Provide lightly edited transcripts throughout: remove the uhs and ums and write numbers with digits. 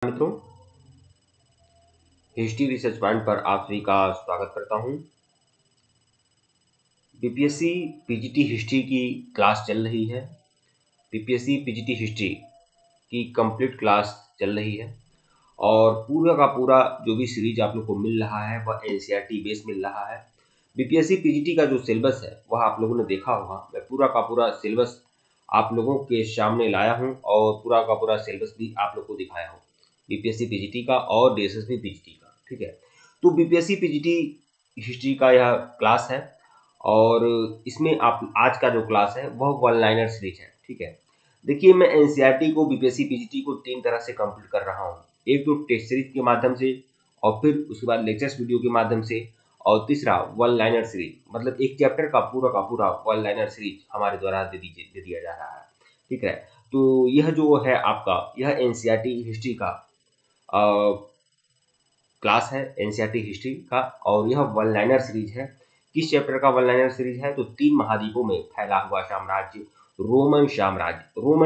मित्रों, history research point पर आप सभी का स्वागत करता हूं। बीपीएससी पीजीटी हिस्ट्री की क्लास चल रही है। बीपीएससी पीजीटी हिस्ट्री की कंप्लीट क्लास चल रही है और पूरा का पूरा जो भी सीरीज आप लोग को मिल रहा है वह एनसीईआरटी बेस मिल रहा है। बीपीएससी पीजीटी का जो सिलेबस है वह आप लोगों ने देखा होगा। मैं पूरा का पूरा सिलेबस आप लोगों के सामने लाया हूं और पूरा का पूरा सिलेबस भी आप लोग को दिखाया हूं, बीपीएससी पीजीटी का और डीएसएसबी पीजीटी का। ठीक है, तो बीपीएससी पीजीटी हिस्ट्री का यह क्लास है और इसमें आप आज का जो क्लास है वह वन लाइनर सीरीज है। ठीक है, देखिए मैं एनसीईआरटी को बीपीएससी पीजीटी को 3 तरह से कंप्लीट कर रहा हूँ। एक तो टेस्ट सीरीज के माध्यम से और फिर उसके बाद लेक्चर्स वीडियो के माध्यम से और तीसरा वन लाइनर सीरीज, मतलब एक चैप्टर का पूरा वन लाइनर सीरीज हमारे द्वारा दे दिया जा रहा है। ठीक है, तो यह जो है आपका यह एनसीईआरटी हिस्ट्री का क्लास है, एनसीईआरटी हिस्ट्री का, और यह वन लाइनर सीरीज है। किस चैप्टर का वन लाइनर सीरीज है? तो 3 महाद्वीपों में फैला हुआ साम्राज्य, रोमन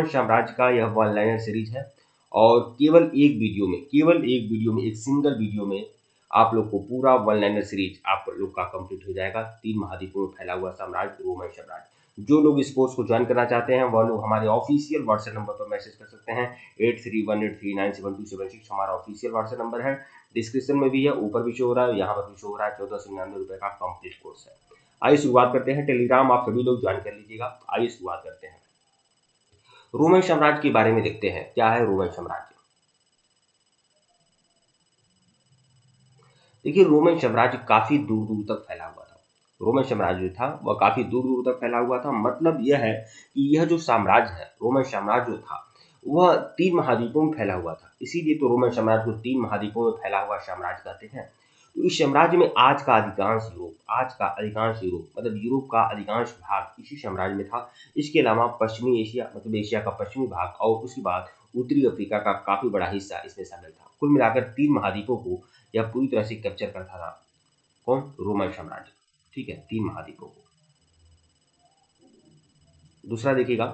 साम्राज्य का यह वन लाइनर सीरीज है। और केवल एक वीडियो में एक सिंगल वीडियो में आप लोग को पूरा वन लाइनर सीरीज आप लोग का कंप्लीट हो जाएगा। 3 महाद्वीपों में फैला हुआ साम्राज्य, रोमन साम्राज्य। जो लोग इस कोर्स को ज्वाइन करना चाहते हैं वह लोग हमारे ऑफिशियल व्हाट्सएप नंबर पर मैसेज कर सकते हैं। 8318397276 हमारा ऑफिशियल व्हाट्सएप नंबर है। डिस्क्रिप्शन में भी है, ऊपर भी शो हो रहा है, यहाँ पर भी शो हो रहा है। 1499 रुपए का कंप्लीट कोर्स है। आइए शुरुआत करते हैं। टेलीग्राम आप सभी लोग ज्वाइन कर लीजिएगा। आइए शुरुआत करते हैं। रोमन साम्राज्य के बारे में देखते हैं, क्या है रोमन साम्राज्य। देखिए, रोमन साम्राज्य काफी दूर दूर तक फैला हुआ था। रोमन साम्राज्य था वह काफी दूर दूर तक फैला हुआ था। मतलब यह है कि यह जो साम्राज्य है, रोमन साम्राज्य जो था वह 3 महाद्वीपों में फैला हुआ था। इसीलिए तो रोमन साम्राज्य को 3 महाद्वीपों में फैला हुआ साम्राज्य कहते हैं। तो इस साम्राज्य में आज का अधिकांश यूरोप मतलब यूरोप का अधिकांश भाग इसी साम्राज्य में था। इसके अलावा पश्चिमी एशिया मतलब एशिया का पश्चिमी भाग और उसके बाद उत्तरी अफ्रीका का काफी बड़ा हिस्सा इसमें शामिल था। कुल मिलाकर 3 महाद्वीपों को यह पूरी तरह से कैप्चर करता था। कौन? रोमन साम्राज्य। ठीक है, 3 महाद्वीपों को। दूसरा देखिएगा,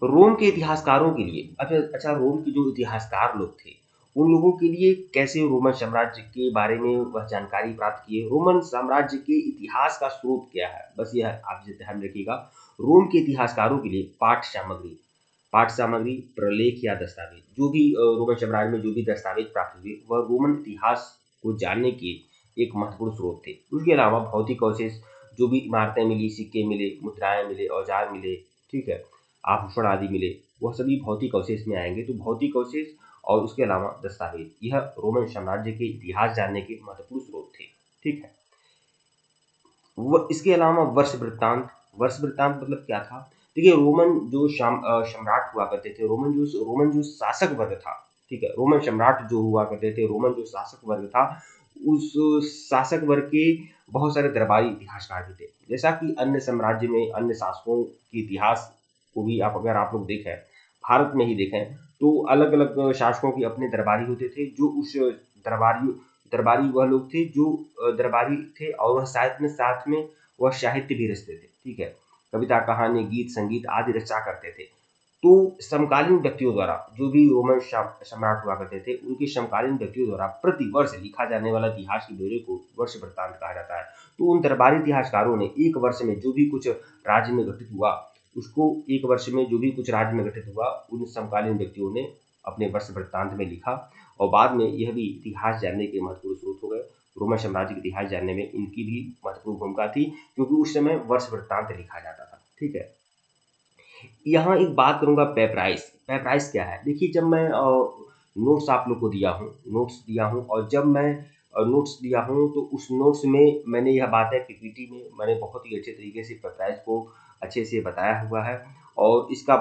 रोम के इतिहासकारों के लिए अच्छा रोम के जो इतिहासकार लोग थे उन लोगों के लिए कैसे रोमन साम्राज्य के बारे में वह जानकारी प्राप्त किए, रोमन साम्राज्य के इतिहास का स्रोत क्या है, बस यह आप ध्यान रखिएगा। रोम के इतिहासकारों के लिए पाठ सामग्री, प्रलेख या दस्तावेज, जो भी रोमन साम्राज्य में जो भी दस्तावेज प्राप्त हुए वह रोमन इतिहास को जानने के एक महत्वपूर्ण स्रोत थे। उसके अलावा भौतिक अवशेष, जो भी इमारतें मिली, सिक्के मिले, मुद्राएं मिले, औजार मिले, ठीक है, आभूषण आदि मिले, वह सभी भौतिक अवशेष में आएंगे। तो भौतिक अवशेष और उसके अलावा दस्तावेज, यह रोमन साम्राज्य के इतिहास जानने के महत्वपूर्ण स्रोत थे। ठीक है, इसके अलावा वर्ष वृत्तांत मतलब क्या था? देखिए, रोमन जो सम्राट हुआ करते थे, रोमन जो शासक वर्ग था, ठीक है, रोमन सम्राट जो हुआ करते थे, रोमन जो शासक वर्ग था, उस शासक वर्ग के बहुत सारे दरबारी इतिहासकार भी थे। जैसा कि अन्य साम्राज्य में अन्य शासकों के इतिहास को भी अगर आप लोग देखें, भारत में ही देखें, तो अलग अलग शासकों के अपने दरबारी होते थे। जो उस दरबारी वह लोग थे जो दरबारी थे और वह साथ में वह साहित्य भी रचते थे। ठीक है, कविता, कहानी, गीत, संगीत आदि रचा करते थे। तो समकालीन व्यक्तियों द्वारा, जो भी रोमन सम्राट हुआ करते थे, उनके समकालीन व्यक्तियों द्वारा प्रति वर्ष लिखा जाने वाला इतिहास के ब्यौरे को वर्ष वृत्तांत कहा जाता है। तो उन दरबारी इतिहासकारों ने एक वर्ष में जो भी कुछ राज्य में घटित हुआ, उसको एक वर्ष में जो भी कुछ राज्य में घटित हुआ, उन समकालीन व्यक्तियों ने अपने वर्ष वृत्तांत में लिखा और बाद में यह भी इतिहास जानने के महत्वपूर्ण स्रोत हो गए। रोमन साम्राज्य के इतिहास जानने में इनकी भी महत्वपूर्ण भूमिका थी, क्योंकि उस समय वर्ष वृत्तांत लिखा जाता था। ठीक है, यहाँ एक बात करूंगा पेपराइस क्या है। देखिए, जब मैं नोट्स आप लोग को दिया हूँ और जब मैं नोट्स दिया हूँ तो उस नोट्स में मैंने यह बात है, पीपीटी में मैंने बहुत ही अच्छे तरीके से पेपराइस को अच्छे से बताया हुआ है और इसका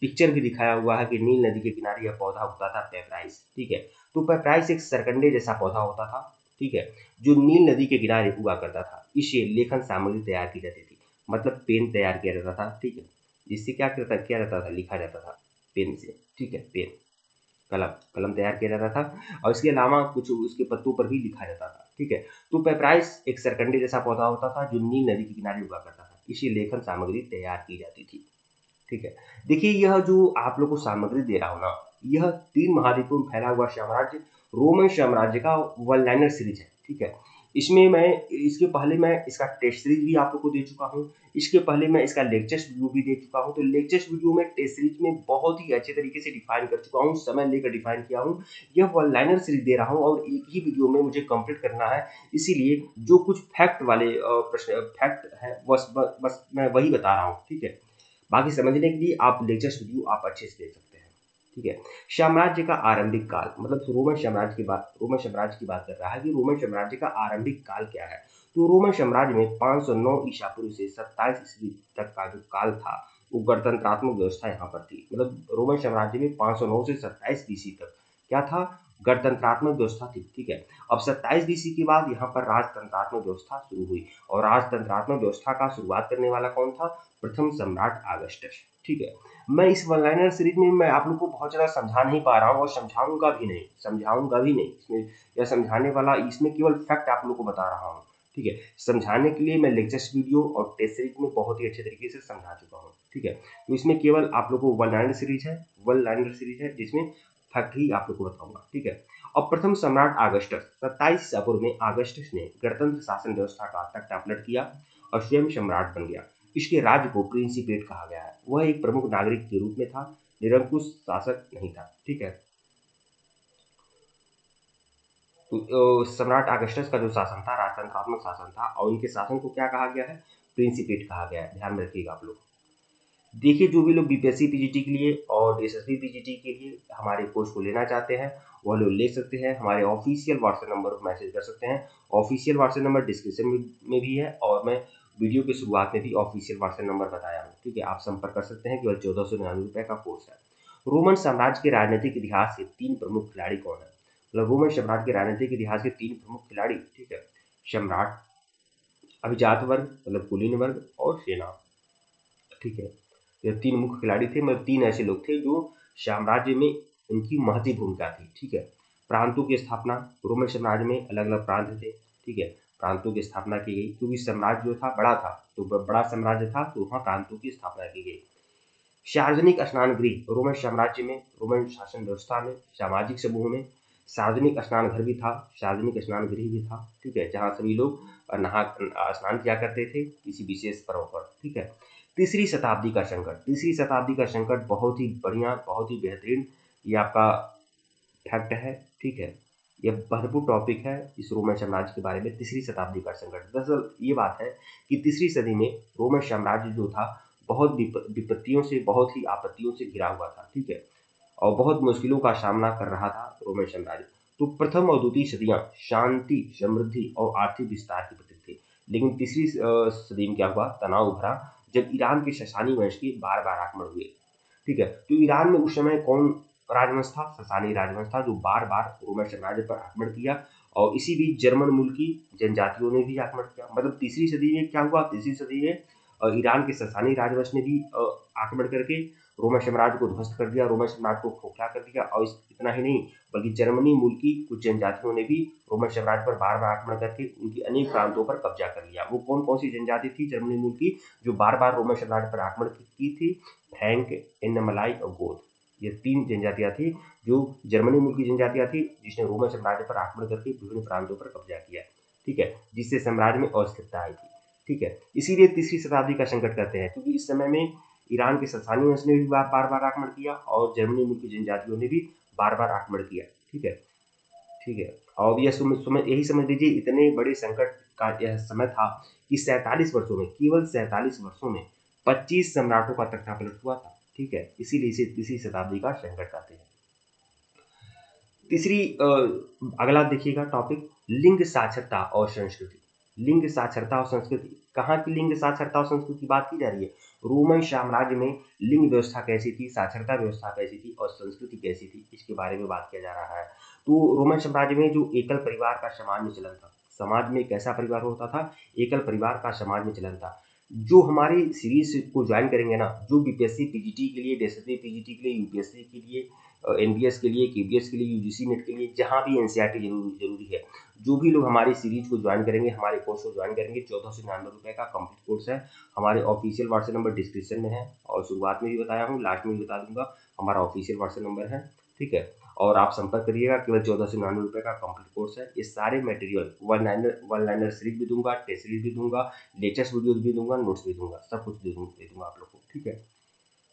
पिक्चर भी दिखाया हुआ है कि नील नदी के किनारे यह पौधा उगता था, पेपराइस। ठीक है, तो पेपराइस एक सरकंडे जैसा पौधा होता था, ठीक है, जो नील नदी के किनारे उगा करता था। इससे लेखन सामग्री तैयार की जाती थी, मतलब पेन तैयार किया जाता था। ठीक है, जिससे क्या किया जाता था, लिखा जाता था पेन से। ठीक है, पेन, कलम तैयार किया जाता था और इसके अलावा कुछ उसके पत्तों पर भी लिखा जाता था। ठीक है, तो पेपराइस एक सरकंडे जैसा पौधा होता था जो नील नदी के किनारे उगा करता था। इसी लेखन सामग्री तैयार की जाती थी। ठीक है, देखिए, यह जो आप लोग को सामग्री दे रहा हूं ना, यह 3 महाद्वीपों में फैला हुआ साम्राज्य रोमन साम्राज्य का वन लाइनर सीरीज है। ठीक है, इसमें मैं इसके पहले मैं इसका टेस्ट सीरीज भी आप लोग को दे चुका हूँ, इसके पहले मैं इसका लेक्चर्स वीडियो भी दे चुका हूँ। तो लेक्चर्स वीडियो में टेस्ट सीरीज में बहुत ही अच्छे तरीके से डिफाइन कर चुका हूँ, समय लेकर डिफाइन किया हूँ। यह वन लाइनर सीरीज दे रहा हूँ और एक ही वीडियो में मुझे कंप्लीट करना है, इसीलिए जो कुछ फैक्ट वाले प्रश्न फैक्ट है बस मैं वही बता रहा हूँ। ठीक है, बाकी समझने के लिए आप लेक्चर्स वीडियो आप अच्छे से देख सकते हैं। ठीक है, साम्राज्य का आरंभिक काल, मतलब रोमन साम्राज्य की बात कर रहा है कि रोमन साम्राज्य का आरंभिक काल क्या है। तो रोमन साम्राज्य में 509 ईसा पूर्व से 27 ईस्वी तक का जो काल था वो गणतंत्रात्मक व्यवस्था यहाँ पर थी। मतलब रोमन साम्राज्य में 509 से 27 बीसी तक क्या था, गणतंत्रात्मक व्यवस्था थी। ठीक है, अब 27 बीसी के बाद यहाँ पर राजतंत्रात्मक व्यवस्था शुरू हुई और राजतंत्रात्मक व्यवस्था का शुरुआत करने वाला कौन था, प्रथम सम्राट ऑगस्टस। ठीक है, मैं इस वन लाइनर सीरीज में मैं आप लोग को बहुत ज़्यादा समझा नहीं पा रहा हूँ और समझाऊंगा भी नहीं इसमें, या समझाने वाला इसमें केवल फैक्ट आप लोग को बता रहा हूँ। ठीक है, समझाने के लिए मैं लेक्चर्स वीडियो और टेस्ट सीरीज में बहुत ही अच्छे तरीके से समझा चुका हूँ। ठीक है, तो इसमें केवल आप लोग को वन लाइनर सीरीज है जिसमें फैक्ट ही आप लोग को बताऊंगा। ठीक है, और प्रथम सम्राट ऑगस्टस 27 ईसा पूर्व में ऑगस्टस ने गणतंत्र शासन व्यवस्था का तख्ता पलट किया और स्वयं सम्राट बन गया। इसके राज्य को प्रिंसिपेट कहा गया है। वह एक प्रमुख नागरिक के रूप में था, निरंकुश शासक नहीं था। ठीक है, तो सम्राट ऑगस्टस का जो शासन था राजतंत्रात्मक शासन था और इनके शासन को क्या कहा गया है, प्रिंसिपेट कहा गया है। ध्यान में रखिएगा आप लोग। देखिए, जो भी लोग बीपीएससी पीजीटी के लिए और एसएसबी पीजीटी के लिए हमारे कोर्स को लेना चाहते हैं वह लोग ले सकते हैं। हमारे ऑफिशियल व्हाट्सएप नंबर पर मैसेज कर सकते हैं। ऑफिशियल व्हाट्सएप नंबर डिस्क्रिप्शन में भी है और मैं वीडियो की शुरुआत में भी ऑफिशियल व्हाट्सएप नंबर बताया हूँ। ठीक है, आप संपर्क कर सकते हैं। केवल 1499 रुपये का कोर्स है। रोमन साम्राज्य के राजनीतिक इतिहास के 3 प्रमुख खिलाड़ी कौन है, मतलब रोमन साम्राज्य के राजनीतिक इतिहास के 3 प्रमुख खिलाड़ी। ठीक है, सम्राट, अभिजात वर्ग मतलब कुलीन वर्ग और सेना। ठीक है, ये 3 मुख्य खिलाड़ी थे, मतलब 3 ऐसे लोग थे जो साम्राज्य में उनकी महती भूमिका थी। ठीक है, प्रांतों की स्थापना, रोमन साम्राज्य में अलग अलग प्रांत थे। ठीक है, प्रांतों की स्थापना की गई क्योंकि साम्राज्य जो था बड़ा था, तो बड़ा साम्राज्य था तो वहाँ प्रांतों की स्थापना की गई। सार्वजनिक स्नान गृह, रोमन साम्राज्य में रोमन शासन व्यवस्था में सामाजिक समूह में सार्वजनिक स्नान घर भी था, सार्वजनिक स्नान गृह भी था। ठीक है, जहाँ सभी लोग स्नान किया करते थे किसी विशेष पर्व पर। ठीक है, तीसरी शताब्दी का संकट बहुत ही बढ़िया, बहुत ही बेहतरीन, ये आपका फैक्ट है। ठीक है, यह भरपूर टॉपिक है इस रोमन साम्राज्य के बारे में। तीसरी शताब्दी का संकट, दरअसल ये बात है कि तीसरी सदी में रोमन साम्राज्य जो था बहुत विपत्तियों से, बहुत ही आपत्तियों से घिरा हुआ था। ठीक है, और बहुत मुश्किलों का सामना कर रहा था रोमन साम्राज्य। तो प्रथम और द्वितीय सदियां शांति, समृद्धि और आर्थिक विस्तार की प्रतीक थी। लेकिन तीसरी सदी में क्या हुआ, तनाव भरा, जब ईरान के ससानी वंश के बार बार आक्रमण हुए। ठीक है, तो ईरान में उस समय कौन राजवंश था, ससानी राजवंश था, जो बार बार रोमन साम्राज्य पर आक्रमण किया। और इसी बीच जर्मन मूल की जनजातियों ने भी आक्रमण किया। मतलब तीसरी सदी में क्या हुआ, तीसरी सदी में ईरान के ससानी राजवंश ने भी आक्रमण करके रोमन साम्राज्य को ध्वस्त कर दिया, रोमन साम्राज्य को खोखला कर दिया। और इतना ही नहीं, बल्कि जर्मनी मूल की कुछ जनजातियों ने भी रोमन साम्राज्य पर बार बार आक्रमण करके उनकी अनेक प्रांतों पर कब्जा कर लिया। वो कौन कौन सी जनजाति थी जर्मनी मूल की जो बार बार रोमन साम्राज्य पर आक्रमण की थी, फ्रैंक, एन्नमलाई और गोथ। ये 3 जनजातियां थी जो जर्मनी मूल की जनजातियां थी जिसने रोमन साम्राज्य पर आक्रमण करके विभिन्न प्रांतों पर कब्जा किया। ठीक है, जिससे साम्राज्य में अस्थिरता आई थी। ठीक है, इसीलिए तीसरी शताब्दी का संकट कहते हैं, क्योंकि इस समय में ईरान के ससानी वंश ने भी बार बार आक्रमण किया और जर्मनी मूल की जनजातियों ने भी बार बार आक्रमण किया। ठीक है, ठीक है, और यह यही समझ लीजिए इतने बड़े संकट का यह समय था कि 47 वर्षों में, केवल 47 वर्षों में 25 सम्राटों का तख्तापलट हुआ था। ठीक है, इसीलिए इसे तीसरी शताब्दी का संकट कहते हैं। अगला देखिएगा टॉपिक, लिंग साक्षरता और संस्कृति। लिंग साक्षरता और संस्कृति, कहाँ की लिंग साक्षरता और संस्कृति की बात की जा रही है, रोमन साम्राज्य में लिंग व्यवस्था कैसी थी, साक्षरता व्यवस्था कैसी थी और संस्कृति कैसी थी, इसके बारे में बात किया जा रहा है। तो रोमन साम्राज्य में जो एकल परिवार का समाज में चलन था, समाज में कैसा परिवार होता था, एकल परिवार का समाज में चलन था। जो हमारी सीरीज को ज्वाइन करेंगे ना, जो बीपीएससी पीजीटी के लिए, एसएसबी पीजीटी के लिए, यूपीएससी के लिए, एनबीएस के लिए, केबीएस के लिए, यूजीसी नेट के लिए, जहाँ भी एनसीईआरटी जरूरी है, जो भी लोग हमारी सीरीज को ज्वाइन करेंगे, हमारे कोर्स को ज्वाइन करेंगे, 1499 रुपये का कंप्लीट कोर्स है। हमारे ऑफिशियल व्हाट्सएप नंबर डिस्क्रिप्शन में है और शुरुआत में भी बताया हूँ, लास्ट में भी बता दूंगा, हमारा ऑफिशियल व्हाट्सएप नंबर है। ठीक है। और आप संपर्क करिएगा, केवल 1499 का कंप्लीट कोर्स है। ये सारे मटेरियल वन लाइनर सीरीज भी दूंगा, टेस्ट सीरीज भी दूंगा, लेटेस्ट वीडियोज भी दूंगा, नोट्स भी दूंगा, सब कुछ दे दूंगा आप लोग को, ठीक है।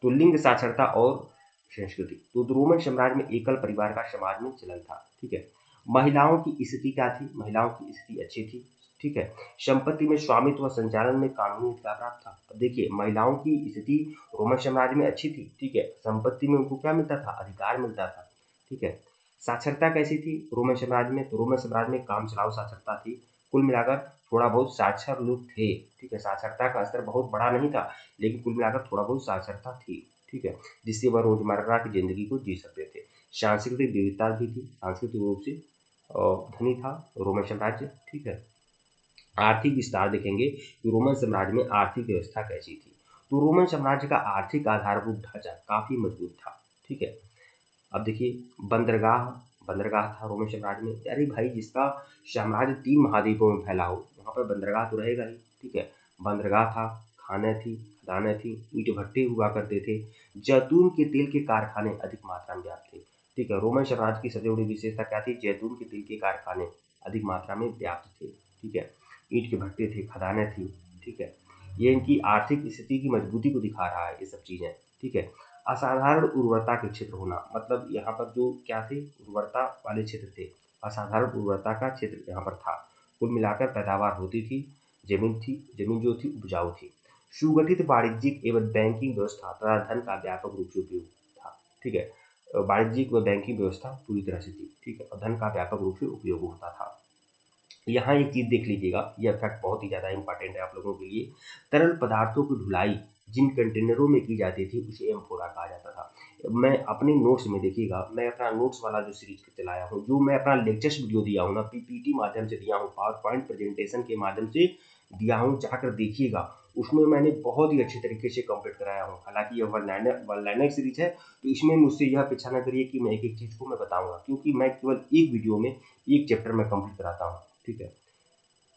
तो लिंग साक्षरता और संस्कृति, तो रोमन साम्राज्य में एकल परिवार का समाज में चलन था, ठीक है। महिलाओं की स्थिति क्या थी? महिलाओं की स्थिति अच्छी थी, ठीक है। संपत्ति में स्वामित्व व संचालन में कानूनी अधिकार प्राप्त था। अब देखिए, महिलाओं की स्थिति रोमन साम्राज्य में अच्छी थी, ठीक है। संपत्ति में उनको क्या मिलता था? अधिकार मिलता था, ठीक है। साक्षरता कैसी थी रोमन साम्राज्य में? तो रोमन साम्राज्य में काम चलाओ साक्षरता थी। कुल मिलाकर थोड़ा बहुत साक्षर लोग थे, ठीक है। साक्षरता का स्तर बहुत बड़ा नहीं था, लेकिन कुल मिलाकर थोड़ा बहुत साक्षरता थी, ठीक है, जिससे वह रोजमर्रा की जिंदगी को जी सकते थे। सांस्कृतिक विविधता भी थी, सांस्कृतिक रूप से धनी था रोमन साम्राज्य, ठीक है। आर्थिक विस्तार देखेंगे कि रोमन साम्राज्य में आर्थिक व्यवस्था कैसी थी। तो रोमन साम्राज्य का आर्थिक आधारभूत ढांचा काफी मजबूत था, ठीक है। अब देखिए, बंदरगाह बंदरगाह था रोमन साम्राज्य में। अरे भाई, जिसका साम्राज्य 3 महाद्वीपों में फैला हो, वहां पर बंदरगाह तो रहेगा ही, ठीक है। बंदरगाह था, खाने थी, खदानें थी, ईंट भट्टे हुआ करते थे, जैतून के तेल के कारखाने अधिक मात्रा में व्याप्त थे, ठीक है। रोमन साम्राज्य की सबसे बड़ी विशेषता क्या थी? जैतून के तेल के कारखाने अधिक मात्रा में व्याप्त थे, ठीक है। ईंट के भट्टे थे, खदानें थी, ठीक है। ये इनकी आर्थिक स्थिति की मजबूती को दिखा रहा है, ये सब चीजें, ठीक है। असाधारण उर्वरता के क्षेत्र होना, मतलब यहाँ पर जो क्या थे? उर्वरता वाले क्षेत्र थे, असाधारण उर्वरता का क्षेत्र यहाँ पर था। कुल मिलाकर पैदावार होती थी, जमीन जो थी उपजाऊ थी। सुगठित वाणिज्यिक एवं बैंकिंग व्यवस्था तथा धन का व्यापक रूप से उपयोग था, ठीक है। वाणिज्यिक व बैंकिंग व्यवस्था पूरी तरह से थी, ठीक है, और धन का व्यापक रूप से उपयोग होता था। यहाँ एक चीज देख लीजिएगा, यह फैक्ट बहुत ही ज्यादा इंपॉर्टेंट है आप लोगों के लिए। तरल पदार्थों की ढुलाई जिन कंटेनरों में की जाती थी उसे एम्फोरा कहा जाता था। मैं अपने नोट्स में देखिएगा, मैं अपना नोट्स वाला जो सीरीज चलाया हूँ, जो मैं अपना लेक्चर्स वीडियो दिया हूँ ना, पीपीटी माध्यम से दिया हूँ, पावर पॉइंट प्रेजेंटेशन के माध्यम से दिया हूँ, जाकर देखिएगा। उसमें मैंने बहुत ही अच्छे तरीके से कंप्लीट कराया हूँ। हालांकि यह वन लाइनर सीरीज है, तो इसमें मुझसे यह अपेक्षा न करिए कि मैं एक एक चीज को मैं बताऊंगा, क्योंकि मैं केवल एक वीडियो में एक चैप्टर में कंप्लीट कराता हूँ, ठीक है।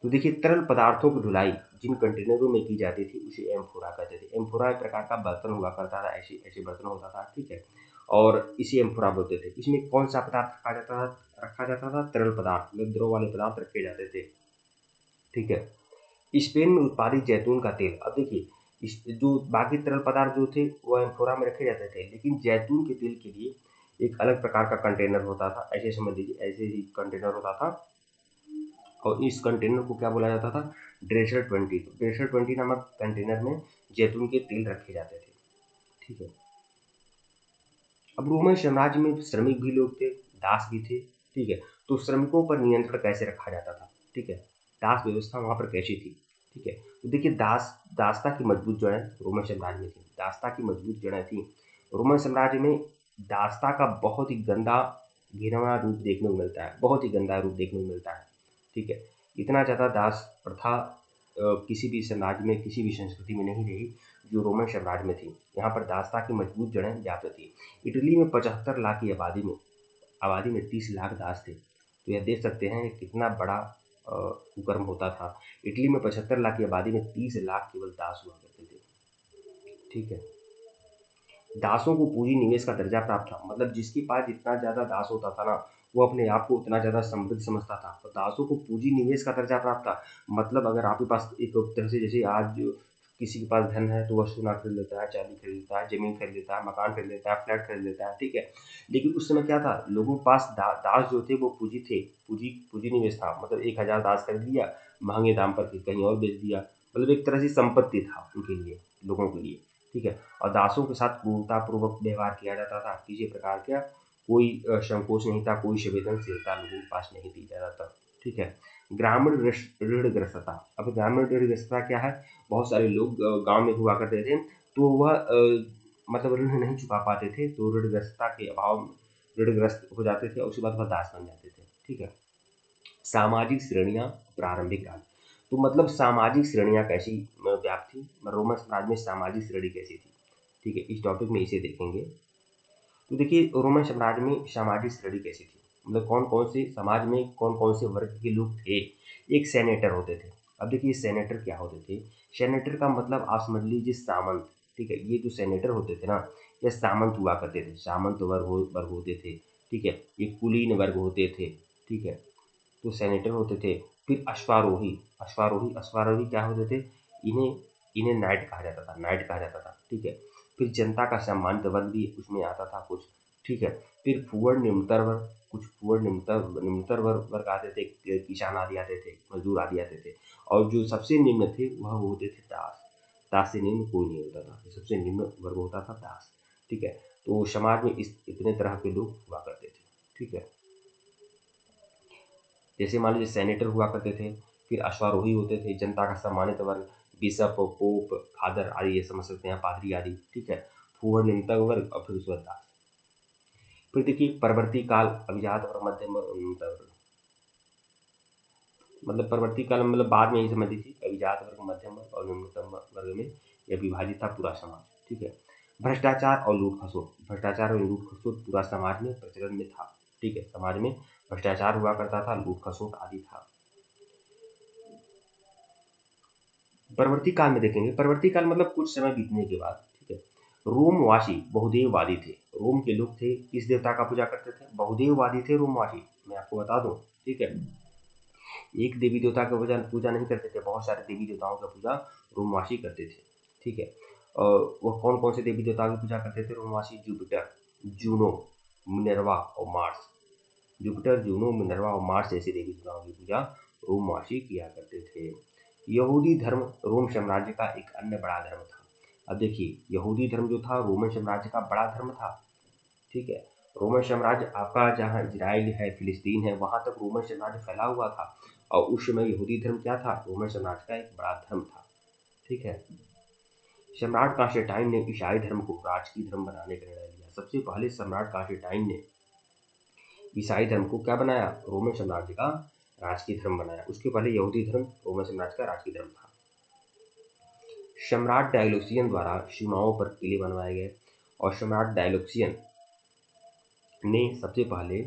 तो देखिए, तरल पदार्थों की ढुलाई जिन कंटेनरों में की जाती थी उसे एम्फोरा कहते थे। एम्फोरा एक प्रकार का बर्तन हुआ करता था, ऐसे ऐसे बर्तन होता था, ठीक है। और इसे एम्फोरा बोलते थे। इसमें कौन सा पदार्थ रखा जाता था? तरल पदार्थ, मतलब द्रव वाले पदार्थ रखे जाते थे, ठीक है। स्पेन में उत्पादित जैतून का तेल, अब देखिए, इस जो बाकी तरल पदार्थ जो थे वो एम्फोरा में रखे जाते थे, लेकिन जैतून के तेल के लिए एक अलग प्रकार का कंटेनर होता था, ऐसे समझ लीजिए, ऐसे ही कंटेनर होता था। और इस कंटेनर को क्या बोला जाता था? ड्रेसर 20। ड्रेसर 20 नामक कंटेनर में जैतून के तेल रखे जाते थे, ठीक है। अब रोमन साम्राज्य में श्रमिक भी लोग थे, दास भी थे, ठीक है। तो श्रमिकों पर नियंत्रण कैसे रखा जाता था, ठीक है। दास व्यवस्था वहां पर कैसी थी, ठीक है। तो देखिए, दासता की मजबूत जड़ें रोमन साम्राज्य में थी, दासता की मजबूत जड़ें थी रोमन साम्राज्य में। दासता का बहुत ही गंदा घिनौना रूप देखने को मिलता है, बहुत ही गंदा रूप देखने को मिलता है, ठीक है। इतना ज्यादा दास प्रथा किसी भी साम्राज्य में, किसी भी संस्कृति में नहीं रही जो रोमन साम्राज्य में थी। यहाँ पर दासता की मजबूत जड़ें व्याप्त थी। इटली में 75 लाख की आबादी में 30 लाख दास थे। तो यह देख सकते हैं कितना बड़ा कुकर्म होता था। इटली में 75 लाख की आबादी में 30 लाख केवल दास हुआ करते थे, ठीक है। दासों को पूंजी निवेश का दर्जा प्राप्त था, मतलब जिसके पास जितना ज्यादा दास होता था ना, वो अपने आप को उतना ज्यादा समृद्ध समझता था। तो दासों को पूंजी निवेश का दर्जा प्राप्त था, मतलब अगर आपके पास एक तरह से, जैसे आज किसी के पास धन है तो वह सोना खरीद लेता है, चांदी खरीद लेता है, जमीन खरीद लेता है, मकान खरीद लेता है, फ्लैट खरीद लेता है, ठीक है। लेकिन उस समय क्या था? लोगों के पास दास जो थे वो पूंजी थे, पूंजी पूंजी निवेश था, मतलब 1000 दास खरीद लिया, महंगे दाम पर कहीं और बेच दिया, मतलब एक तरह से संपत्ति था उनके लिए, लोगों के लिए, ठीक है। और दासों के साथ क्रूरतापूर्वक व्यवहार किया जाता था, किसी प्रकार का कोई संकोच नहीं था, कोई संवेदनशीलता लोगों के पास नहीं दी जाता था, ठीक है। ग्रामीण ऋणग्रस्तता, अब ग्रामीण ऋणग्रस्तता क्या है? बहुत सारे लोग गांव में हुआ करते थे, तो वह मतलब ऋण नहीं चुका पाते थे, तो ऋणग्रस्तता के अभाव में ऋणग्रस्त हो जाते थे और उसके बाद वह दास बन जाते थे, ठीक है। सामाजिक श्रेणियां प्रारंभिक काल, तो मतलब सामाजिक श्रेणियां कैसी व्याप्त थी? रोमन साम्राज्य में सामाजिक श्रेणी कैसी थी, ठीक है, इस टॉपिक में इसे देखेंगे। तो देखिए, रोमन साम्राज्य में सामाजिक श्रेणी कैसी थी, मतलब कौन कौन से समाज में कौन कौन से वर्ग के लोग थे। एक सेनेटर होते थे। अब देखिए, सेनेटर क्या होते थे? सेनेटर का मतलब आप समझ लीजिए सामंत, ठीक है। ये जो सेनेटर होते थे ना, ये सामंत हुआ करते थे, सामंत वर्ग होते थे, ठीक है। ये कुलीन वर्ग होते थे, ठीक है। तो सेनेटर होते थे। फिर अश्वारोही, अश्वारोही अश्वारोही क्या होते थे, इन्हें इन्हें नाइट कहा जाता था, नाइट कहा जाता था, ठीक है। फिर जनता का सम्मानित वर्ग भी उसमें आता था कुछ, ठीक है। फिर फुअर निम्नतर वर्ग, कुछ फुअर निम्नतर वर्ग आते थे, किसान आदि आते थे, मजदूर आदि आते थे। और जो सबसे निम्न थे वह होते थे दास, दास से निम्न कोई नहीं होता था, सबसे निम्न वर्ग होता था दास, ठीक है। तो समाज में इस इतने तरह के लोग हुआ करते थे, ठीक है। जैसे मान लीजिए सेनेटर हुआ करते थे, फिर अश्वारोही होते थे, जनता का सम्मानित वर्ग, बिशप, पोप, फादर आदि ये समझ सकते हैं, पादरी आदि, ठीक है। फूहड़ निम्नतम वर्ग और फिर उसके बाद दास। फिर देखिए परवर्ती काल, अभिजात और मध्यम वर्ग, मतलब परवर्ती काल मतलब बाद में ही समझ लीजिए, अभिजात वर्ग, मध्यम वर्ग और न्यूनतम वर्ग में यह विभाजित था पूरा समाज, ठीक है। भ्रष्टाचार और लूट खसोट, भ्रष्टाचार और लूट खसोट पूरा समाज में प्रचलन में था, ठीक है। समाज में भ्रष्टाचार हुआ करता था, लूट खसोट आदि था। परवर्ती काल में देखेंगे, परवर्ती काल मतलब कुछ समय बीतने के बाद, ठीक है। रोमवासी बहुदेववादी थे, रोम के लोग थे, किस देवता का पूजा करते थे, बहुदेववादी थे रोमवासी, मैं आपको बता दूं, ठीक है। एक देवी देवता का पूजा पूजा नहीं करते थे, बहुत सारे देवी देवताओं का पूजा रोमवासी करते थे, ठीक है। और वह कौन कौन से देवी देवताओं की पूजा करते थे रोमवासी, जुपिटर, जूनो, मिनर्वा और मार्स, जुपिटर, जूनो, मिनर्वा और मार्स जैसे देवी देवताओं की पूजा रोमवासी किया करते थे। यहूदी धर्म रोम साम्राज्य का एक अन्य बड़ा धर्म था। अब देखिए यहूदी धर्म जो था रोमन साम्राज्य का बड़ा धर्म था, ठीक है। रोमन साम्राज्य आपका जहाँ इजराइल है, फिलिस्तीन है, वहां तक रोमन साम्राज्य फैला हुआ था। और उस समय यहूदी धर्म क्या था, रोमन साम्राज्य का एक बड़ा धर्म था, ठीक है। सम्राट कांस्टेंटाइन ने ईसाई धर्म को राजकीय धर्म बनाने का निर्णय लिया। सबसे पहले सम्राट कांस्टेंटाइन ने ईसाई धर्म को क्या बनाया, रोमन साम्राज्य का राजकीय धर्म बनाया। उसके पहले यहूदी धर्म रोमन साम्राज्य का राजकीय धर्म था। सम्राट डायोक्लेशियन द्वारा सीमाओं पर किले बनवाए गए, और सम्राट डायोक्लेशियन ने सबसे पहले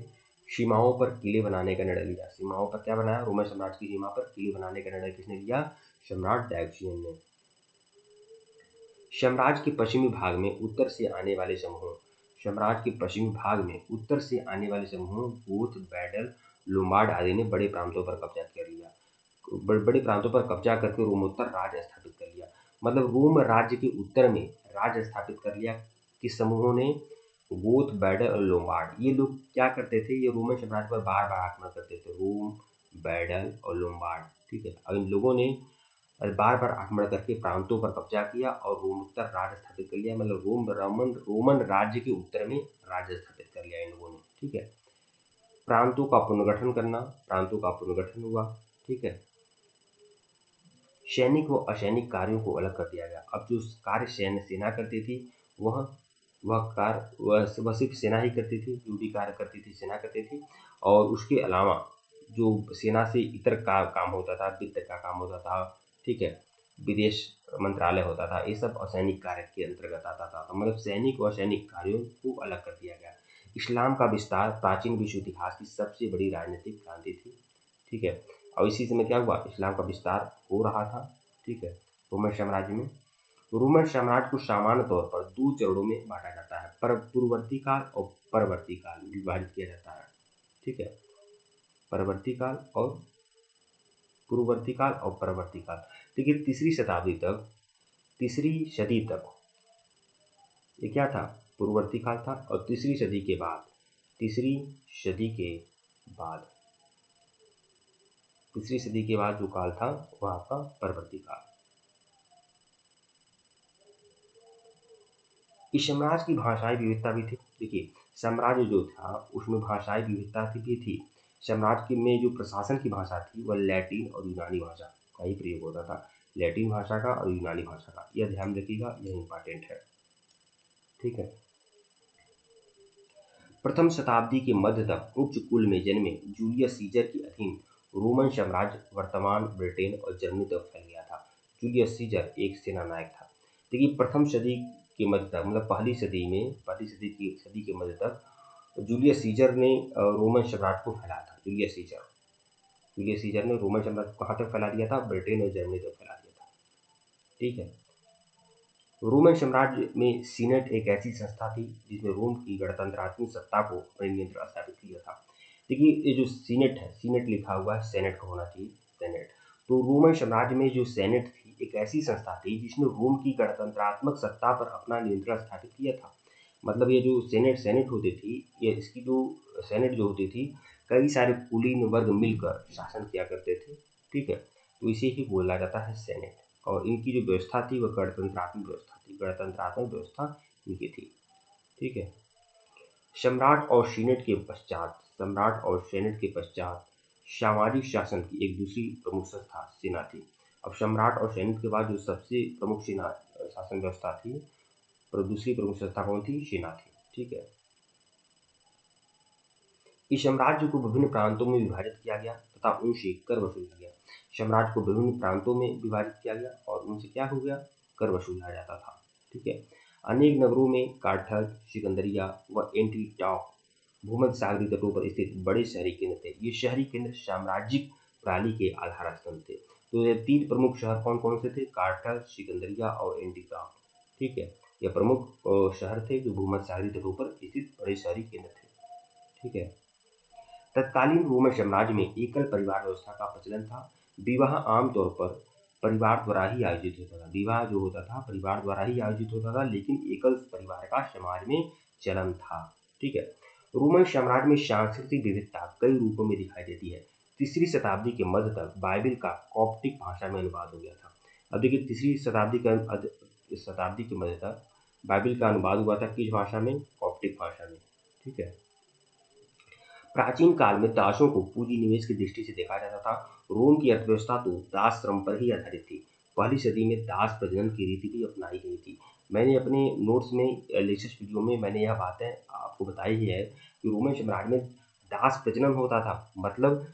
सीमाओं पर किले बनाने का निर्णय लिया। सीमाओं पर क्या बनाया, रोमन साम्राज्य की सीमा पर किले बनाने का निर्णय किसने लिया, सम्राट डायोक्लेशियन ने। साम्राज्य के पश्चिमी भाग में उत्तर से आने वाले समूहों, साम्राज्य के पश्चिमी भाग में उत्तर से आने वाले समूहों गोथ, बैडल, लोम्बार्ड आदि ने बड़े प्रांतों पर कब्जा कर लिया, बड़े प्रांतों पर कब्जा करके रोमोत्तर राज्य स्थापित कर लिया। मतलब रोम राज्य के उत्तर में राज्य स्थापित कर लिया किस समूहों ने, गोथ, बैडल और लोम्बार्ड। ये लोग क्या करते थे, ये रोमन साम्राज्य पर बार बार आक्रमण करते थे, रोम, बैडल और लोम्बार्ड, ठीक है। और इन लोगों ने बार बार आक्रमण करके प्रांतों पर कब्जा किया और रोमोत्तर राज्य स्थापित कर लिया। मतलब रोमन राज्य के उत्तर में राज्य स्थापित कर लिया इन लोगों ने, ठीक है। प्रांतों का पुनर्गठन करना, प्रांतों का पुनर्गठन हुआ, ठीक है। सैनिक व असैनिक कार्यों को अलग कर दिया गया। अब जो कार्य सेना करती थी, वह वह कार्य वह सिर्फ सेना ही करती थी, जो भी कार्य करती थी सेना करती थी। और उसके अलावा जो सेना से इतर काम होता था, वित्त का काम होता था, ठीक है, विदेश मंत्रालय होता था, ये सब असैनिक कार्य के अंतर्गत आता था। तो मतलब सैनिक व असैनिक कार्यों को अलग कर दिया गया। इस्लाम का विस्तार प्राचीन विश्व इतिहास की सबसे बड़ी राजनीतिक क्रांति थी, ठीक है। और इसी समय क्या हुआ, इस्लाम का विस्तार हो रहा था, ठीक है, रोमन साम्राज्य में। रोमन साम्राज्य को सामान्य तौर पर दो चरणों में बांटा जाता है, पूर्ववर्ती काल और परवर्ती काल विभाजित किया जाता है, ठीक है। परवर्ती काल और पूर्ववर्ती काल और परवर्ती काल। देखिए तीसरी सदी तक ये क्या था, पूर्ववर्ती काल था। और तीसरी सदी के बाद, तीसरी सदी के बाद तीसरी सदी के बाद जो काल था वह आपका परवर्ती काल। इस साम्राज्य की भाषाई विविधता भी थी। देखिए साम्राज्य जो था उसमें भाषाई विविधता भी थी। साम्राज्य की में जो प्रशासन की भाषा थी वह लैटिन और यूनानी भाषा का ही प्रयोग होता था, लैटिन भाषा का और यूनानी भाषा का, यह ध्यान रखिएगा, यह इंपॉर्टेंट है, ठीक है। प्रथम शताब्दी के मध्य तक उच्च कुल में जन्मे जूलियस सीजर के अधीन रोमन साम्राज्य वर्तमान ब्रिटेन और जर्मनी तक फैल गया था। जूलियस सीजर एक सेना नायक था। देखिए प्रथम सदी के मध्य तक, मतलब पहली सदी के मध्य तक जूलियस सीजर ने रोमन साम्राज्य को फैलाया था। जूलियस सीजर ने रोमन साम्राज्य को कहाँ तक फैला दिया था, ब्रिटेन और जर्मनी तक फैला दिया था, ठीक है। रोमन साम्राज्य में सीनेट एक ऐसी संस्था थी जिसने रोम की गणतंत्रात्मक सत्ता को अपने नियंत्रण स्थापित किया था। देखिए ये जो सीनेट है, सीनेट लिखा हुआ है, सेनेट का होना चाहिए, सेनेट। तो रोमन साम्राज्य में जो सेनेट थी एक ऐसी संस्था थी जिसने रोम की गणतंत्रात्मक सत्ता पर अपना नियंत्रण स्थापित किया था। मतलब ये जो सेनेट सेनेट होती थी, ये इसकी जो सेनेट जो होती थी, कई सारे कुलीन वर्ग मिलकर शासन किया करते थे। ठीक है, तो इसे ही बोला जाता है सेनेट। और इनकी जो व्यवस्था थी वह गणतंत्रात्मक व्यवस्था थी, गणतंत्रात्मक व्यवस्था इनकी थी। ठीक है, सम्राट और सेनेट के पश्चात सामाजिक शासन की एक दूसरी प्रमुख संस्था सेना थी। अब सम्राट और सेनेट के बाद जो सबसे प्रमुख सेना शासन व्यवस्था थी, और दूसरी प्रमुख संस्था कौन थी? सेना थी। ठीक है, इस साम्राज्य को विभिन्न प्रांतों में विभाजित किया गया तथा उनसे कर वसूला गया। साम्राज्य को विभिन्न प्रांतों में विभाजित किया गया और उनसे क्या हो गया? कर वसूला जाता था। ठीक है, अनेक नगरों में कार्थज, सिकंदरिया व एंटीओक भूमध्य सागरीय तटों पर स्थित बड़े शहरी केंद्र थे। ये शहरी केंद्र साम्राज्यिक प्रणाली के आधार स्तंभ थे। तो ये 3 प्रमुख शहर कौन कौन से थे? कार्थज, सिकंदरिया और एंटीओक। ठीक है, ये प्रमुख शहर थे जो भूमध्य सागरीय तटों पर स्थित बड़े शहरी केंद्र थे। ठीक है, तत्कालीन रोमन साम्राज्य में एकल परिवार व्यवस्था का प्रचलन था। विवाह आमतौर पर परिवार द्वारा ही आयोजित होता था। विवाह जो होता था परिवार द्वारा ही आयोजित होता था, लेकिन एकल परिवार का समाज में चलन था। ठीक है, रोमन साम्राज्य में सांस्कृतिक विविधता कई रूपों में दिखाई देती है। 3री शताब्दी के मध्य तक बाइबिल का कॉप्टिक भाषा में अनुवाद हो गया था। अब देखिए 3री शताब्दी के मध्य तक बाइबिल का अनुवाद हुआ था किस भाषा में? कॉप्टिक भाषा में। ठीक है, प्राचीन काल में दासों को पूंजी निवेश की दृष्टि से देखा जाता था। रोम की अर्थव्यवस्था तो दास श्रम पर ही आधारित थी। पहली सदी में दास प्रजनन की रीति भी अपनाई गई थी। मैंने अपने नोट्स में लेटेस्ट वीडियो में मैंने यह बातें आपको बताई ही है कि रोमन साम्राज्य में दास प्रजनन होता था। मतलब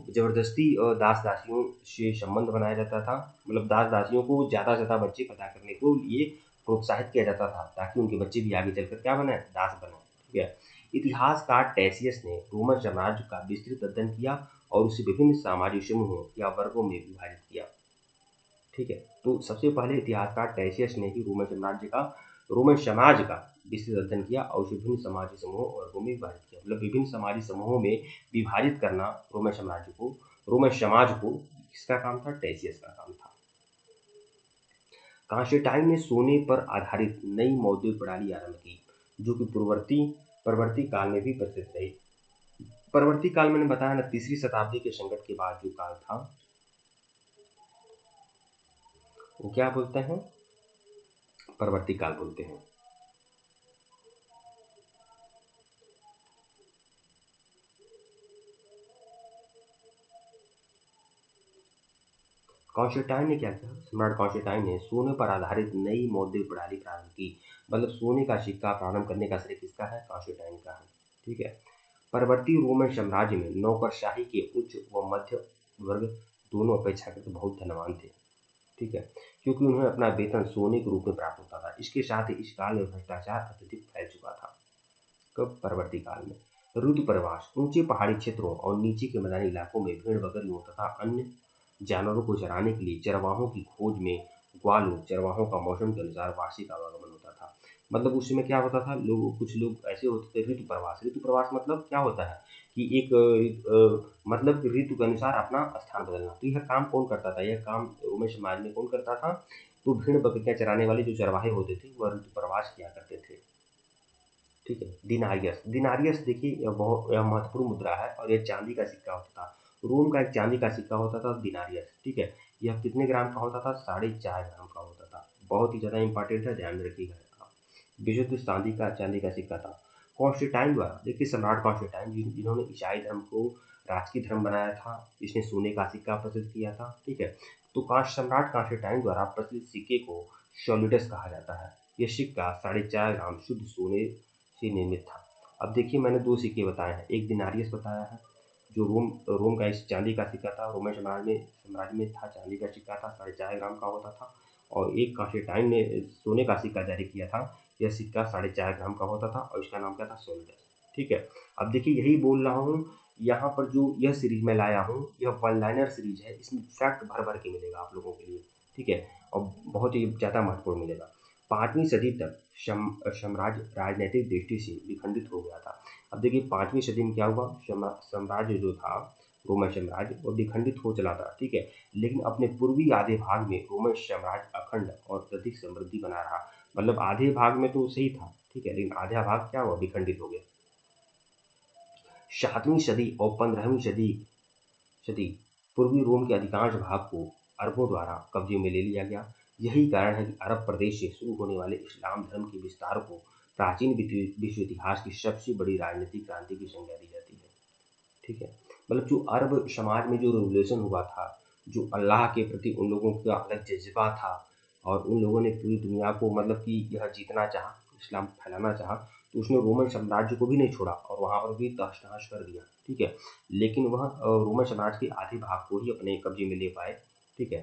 जबरदस्ती दास दासियों से संबंध बनाया जाता था। मतलब दास दासियों को ज़्यादा से ज़्यादा बच्चे पैदा करने को लिए प्रोत्साहित किया जाता था ताकि उनके बच्चे भी आगे चलकर क्या बने? दास बने। ठीक है, इतिहासकार टैसियस ने रोमन साम्राज्य का विस्तृत अध्ययन किया और उसे विभिन्न सामाजिक समूहों या वर्गों में विभाजित किया। ठीक है, तो सबसे पहले इतिहासकार टैसियस ने ही रोमन समाज का विस्तृत अध्ययन किया और उसे विभिन्न सामाजिक समूहों और वर्गों में विभाजित किया। मतलब विभिन्न सामाजिक समूहों में विभाजित करना रोमन समाज को किसका काम था? टैसियस का काम था। कॉन्स्टेंटाइन ने सोने पर आधारित नई मौद्रिक प्रणाली आरंभ की, जो कि परवर्ती काल में भी प्रचलित रही। परवर्ती काल मैंने बताया ना, 3री शताब्दी के संकट के बाद जो काल था वो क्या बोलते हैं? परवर्ती काल बोलते हैं। कॉन्स्टेंटाइन ने क्या किया? सम्राट कॉन्स्टेंटाइन ने सोने पर आधारित नई मौद्रिक प्रणाली प्रारंभ की। मतलब सोने का सिक्का प्रारंभ करने का श्रेय किसका है? कॉन्स्टेंटाइन का है। ठीक है, परवर्ती रोमन साम्राज्य में नौकरशाही के उच्च व मध्य वर्ग दोनों अपेक्षाकृत बहुत धनवान थे। ठीक है, क्योंकि उन्हें अपना वेतन सोने के रूप में प्राप्त होता था। इसके साथ ही इस काल में भ्रष्टाचार अत्यधिक फैल चुका था। कब? परवर्ती काल में। रुद्र प्रवास, ऊंचे पहाड़ी क्षेत्रों और नीचे के मैदानी इलाकों में भेड़ बकरियों तथा अन्य जानवरों को चराने के लिए चरवाहों की खोज में ग्वालों चरवाहों का मौसम के अनुसार वार्षिक आवागमन होता था। मतलब उस समय क्या होता था? कुछ लोग ऐसे होते थे ऋतु प्रवास मतलब क्या होता है कि एक मतलब ऋतु के अनुसार अपना स्थान बदलना। तो यह काम कौन करता था? यह काम रोमन समाज में कौन करता था? तो भेड़ बकरियां चराने वाले जो चरवाहे होते थे वह ऋतु प्रवास किया करते थे। ठीक है, दिनारियस देखिए यह महत्वपूर्ण मुद्रा है और यह चांदी का सिक्का होता था। रोम का एक चांदी का सिक्का होता था दिनारियस। ठीक है, यह कितने ग्राम का होता था? 4.5 ग्राम का होता था। बहुत ही ज्यादा इंपॉर्टेंट है, ध्यान में रखिएगा। विशुद्ध चांदी का सिक्का था। कॉन्स्टेंटाइन द्वारा, देखिए सम्राट कॉन्स्टेंटाइन जिन्होंने ईसाई धर्म को राजकीय धर्म बनाया था, इसने सोने का सिक्का प्रचलित किया था। ठीक है, तो सम्राट कॉन्स्टेंटाइन द्वारा प्रचलित सिक्के को सॉलिडस कहा जाता है। यह सिक्का 4.5 ग्राम शुद्ध सोने से निर्मित था। अब देखिए मैंने 2 सिक्के बताए हैं, एक दिनारियस बताया है जो रोम का इस चांदी का सिक्का था। रोमन साम्राज्य में था, चांदी का सिक्का था, 4.5 ग्राम का होता था। और एक कॉन्स्टेंटाइन ने सोने का सिक्का जारी किया था, यह सिक्का 4.5 ग्राम का होता था और इसका नाम क्या था? सॉलिडस। ठीक है, अब देखिए यही बोल रहा हूँ, यहाँ पर जो यह सीरीज मैं लाया हूँ यह वन लाइनर सीरीज है, इसमें फैक्ट भर भर के मिलेगा आप लोगों के लिए। ठीक है, और बहुत ही ज़्यादा महत्वपूर्ण मिलेगा। 5वीं सदी तक साम्राज्य राजनीतिक दृष्टि से विखंडित हो गया था। अब देखिए 5वीं सदी में क्या हुआ, साम्राज्य जो था रोमन साम्राज्य वो विखंडित हो चला था, ठीक है। लेकिन अपने पूर्वी आधे भाग में रोमन साम्राज्य अखंड और अधिक समृद्धि बना रहा। मतलब आधे भाग में तो सही था, ठीक है, लेकिन आधा भाग क्या हुआ, विखंडित हो गया। 7वीं सदी और 15वीं सदी पूर्वी रोम के अधिकांश भाग को अरबों द्वारा कब्जे में ले लिया गया। यही कारण है कि अरब प्रदेश से शुरू होने वाले इस्लाम धर्म के विस्तार को प्राचीन विश्व इतिहास की सबसे बड़ी राजनीतिक क्रांति की संज्ञा दी जाती है, ठीक है। मतलब जो अरब समाज में जो रेवोल्यूशन हुआ था, जो अल्लाह के प्रति उन लोगों का अलग जज्बा था और उन लोगों ने पूरी दुनिया को मतलब कि यह जीतना चाहा, इस्लाम फैलाना चाहा, तो उसने रोमन साम्राज्य को भी नहीं छोड़ा और वहाँ पर भी तहस नहस कर दिया, ठीक है। लेकिन वह रोमन साम्राज्य के आधे भाग को ही अपने कब्जे में ले पाए, ठीक है।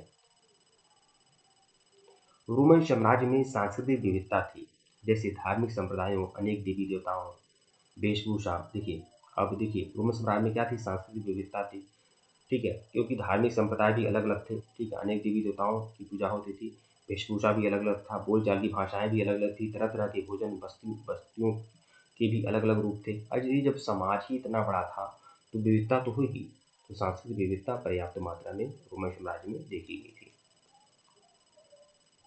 रोमन साम्राज्य में सांस्कृतिक विविधता थी, जैसे धार्मिक संप्रदायों, अनेक देवी देवताओं, वेशभूषा। देखिए अब देखिए रोमन साम्राज्य में क्या थी, सांस्कृतिक विविधता थी, ठीक है, क्योंकि धार्मिक संप्रदाय भी अलग अलग थे, ठीक है, अनेक देवी देवताओं की पूजा होती थी, वेशभूषा भी अलग अलग था, बोलचाल की भाषाएं भी अलग अलग थी, तरह तरह के भोजन बस्तियों के भी अलग अलग रूप थे। आज ये जब समाज ही इतना बड़ा था तो विविधता तो होगी, तो सांस्कृतिक विविधता पर्याप्त मात्रा में रोमन साम्राज्य में देखी गई थी।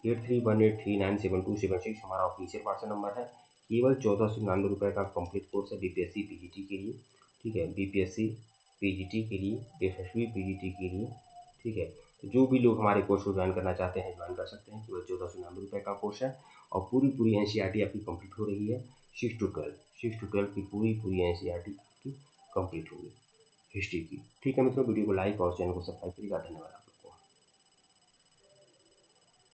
8318397276 हमारा ऑफिशियल व्हाट्सएप नंबर है। केवल 1499 का कंप्लीट कोर्स है बीपीएससी पीजीटी के लिए, ठीक है, बीपीएससी पीजीटी के लिए, यशस्वी पीजीटी के लिए, ठीक है। तो जो भी लोग हमारे कोर्स को ज्वाइन करना चाहते हैं ज्वाइन कर सकते हैं। केवल 1499 का कोर्स है और पूरी एनसीईआरटी आपकी कंप्लीट हो रही है। 6 to 12 की पूरी एनसीईआरटी आपकी कंप्लीट होगी हिस्ट्री की, ठीक है मित्रों। वीडियो को लाइक और चैनल को सब्सक्राइब करिएगा। धन्यवाद।